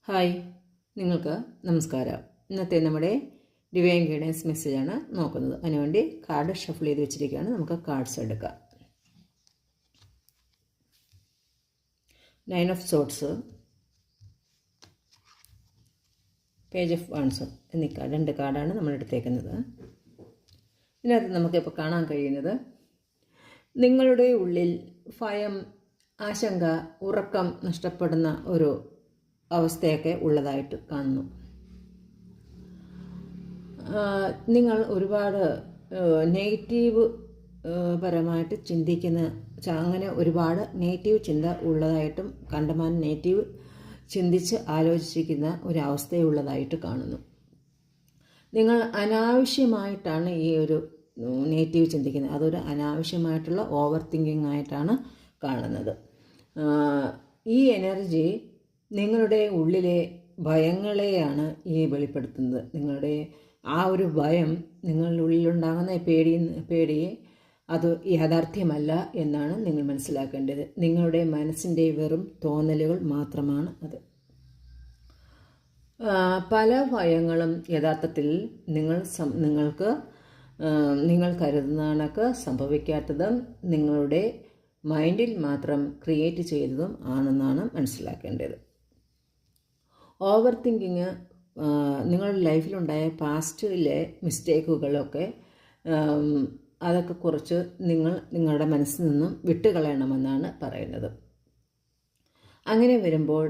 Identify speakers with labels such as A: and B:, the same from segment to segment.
A: Hi, നിങ്ങൾക്ക് നമസ്കാരം. ഇന്നത്തെ നമ്മുടെ ഡിവൈൻ ഗൈഡൻസ് മെസ്സേജാണ് നോക്കുന്നത്. അതിനുവേണ്ടി കാർഡ് ഷഫിൾ ചെയ്ത് വെച്ചിരിക്കുകയാണ്. നമുക്ക് കാർഡ്സ് എടുക്കാം. 9 of swords, page of wands എന്നീ രണ്ട് കാർഡാണ് നമ്മൾ എടുത്തേക്കുന്നത്. ഇതിനകത്ത് നമുക്കിപ്പോൾ കാണാൻ കഴിയുന്നത് നിങ്ങളുടെ ഉള്ളിൽ ഭയം, ആശങ്ക, ഉറക്കം നഷ്ടപ്പെടുന്ന ഒരു അവസ്ഥയൊക്കെ ഉള്ളതായിട്ട് കാണുന്നു. നിങ്ങൾ ഒരുപാട് നെഗറ്റീവ് പരമായിട്ട് ചിന്തിക്കുന്ന, അങ്ങനെ ഒരുപാട് നെഗറ്റീവ് ചിന്ത ഉള്ളതായിട്ടും കണ്ടമാനം നെഗറ്റീവ് ചിന്തിച്ച് ആലോചിച്ചിരിക്കുന്ന ഒരവസ്ഥയുള്ളതായിട്ട് കാണുന്നു. നിങ്ങൾ അനാവശ്യമായിട്ടാണ് ഈ ഒരു നെഗറ്റീവ് ചിന്തിക്കുന്നത്. അതൊരു അനാവശ്യമായിട്ടുള്ള ഓവർ തിങ്കിങ് ആയിട്ടാണ് കാണുന്നത്. ഈ എനർജി നിങ്ങളുടെ ഉള്ളിലെ ഭയങ്ങളെയാണ് ഈ വെളിപ്പെടുത്തുന്നത്. നിങ്ങളുടെ ആ ഒരു ഭയം, നിങ്ങളുടെ ഉള്ളിലുണ്ടാകുന്ന പേടിയെ അത് യാഥാർത്ഥ്യമല്ല എന്നാണ് നിങ്ങൾ മനസ്സിലാക്കേണ്ടത്. നിങ്ങളുടെ മനസ്സിൻ്റെ വെറും തോന്നലുകൾ മാത്രമാണ് അത്. പല ഭയങ്ങളും യഥാർത്ഥത്തിൽ നിങ്ങൾ കരുതുന്ന കണക്ക് സംഭവിക്കാത്തതും നിങ്ങളുടെ മൈൻഡിൽ മാത്രം ക്രിയേറ്റ് ചെയ്തതും ആണെന്നാണ് മനസ്സിലാക്കേണ്ടത്. ഓവർ തിങ്കിങ് നിങ്ങളുടെ ലൈഫിലുണ്ടായ പാസ്റ്റിലെ മിസ്റ്റേക്കുകളൊക്കെ അതൊക്കെ കുറച്ച് നിങ്ങളുടെ മനസ്സിൽ നിന്നും വിട്ടുകളയണമെന്നാണ് പറയുന്നത്. അങ്ങനെ വരുമ്പോൾ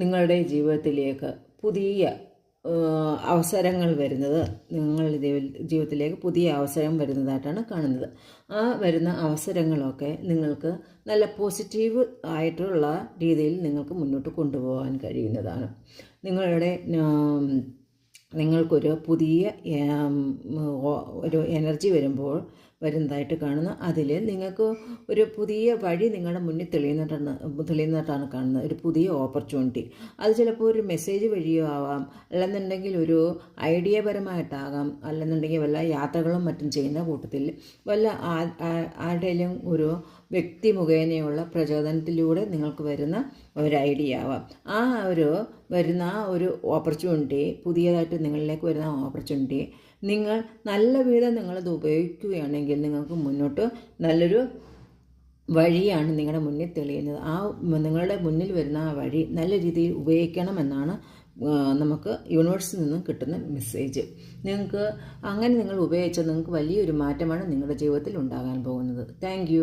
A: നിങ്ങളുടെ ജീവിതത്തിലേക്ക് പുതിയ അവസരങ്ങൾ വരുന്നത്, നിങ്ങളുടെ ജീവിതത്തിലേക്ക് പുതിയ അവസരം വരുന്നതായിട്ടാണ് കാണുന്നത്. ആ വരുന്ന അവസരങ്ങളൊക്കെ നിങ്ങൾക്ക് നല്ല പോസിറ്റീവ് ആയിട്ടുള്ള രീതിയിൽ നിങ്ങൾക്ക് മുന്നോട്ട് കൊണ്ടുപോകാൻ കഴിയുന്നതാണ്. നിങ്ങൾക്കൊരു പുതിയ ഒരു എനർജി വരുന്നതായിട്ട് കാണുന്നു. അതിൽ നിങ്ങൾക്ക് ഒരു പുതിയ വഴി നിങ്ങളുടെ മുന്നിൽ തെളിയുന്നതായിട്ടാണ് കാണുന്നത്. ഒരു പുതിയ ഓപ്പർച്യൂണിറ്റി. അത് ചിലപ്പോൾ ഒരു മെസ്സേജ് വഴിയോ ആവാം, അല്ലെന്നുണ്ടെങ്കിൽ ഒരു ഐഡിയപരമായിട്ടാകാം, അല്ലെന്നുണ്ടെങ്കിൽ വല്ല യാത്രകളും മറ്റും ചെയ്യുന്ന കൂട്ടത്തിൽ വല്ല ആരുടെയും ഒരു വ്യക്തി മുഖേനയുള്ള പ്രചോദനത്തിലൂടെ നിങ്ങൾക്ക് വരുന്ന ഒരു ഐഡിയ ആവാം. വരുന്ന ഒരു ഓപ്പർച്യൂണിറ്റി, പുതിയതായിട്ട് നിങ്ങളിലേക്ക് വരുന്ന ഓപ്പർച്യൂണിറ്റി നിങ്ങൾ നല്ല വിധം നിങ്ങളത് ഉപയോഗിക്കുകയാണെങ്കിൽ നിങ്ങൾക്ക് മുന്നോട്ട് നല്ലൊരു വഴിയാണ് നിങ്ങളുടെ മുന്നിൽ തെളിയുന്നത്. നിങ്ങളുടെ മുന്നിൽ വരുന്ന ആ വഴി നല്ല രീതിയിൽ ഉപയോഗിക്കണമെന്നാണ് നമുക്ക് യൂണിവേഴ്സിൽ നിന്നും കിട്ടുന്ന മെസ്സേജ്. നിങ്ങൾ ഉപയോഗിച്ചാൽ നിങ്ങൾക്ക് വലിയൊരു മാറ്റമാണ് നിങ്ങളുടെ ജീവിതത്തിൽ ഉണ്ടാകാൻ പോകുന്നത്. താങ്ക്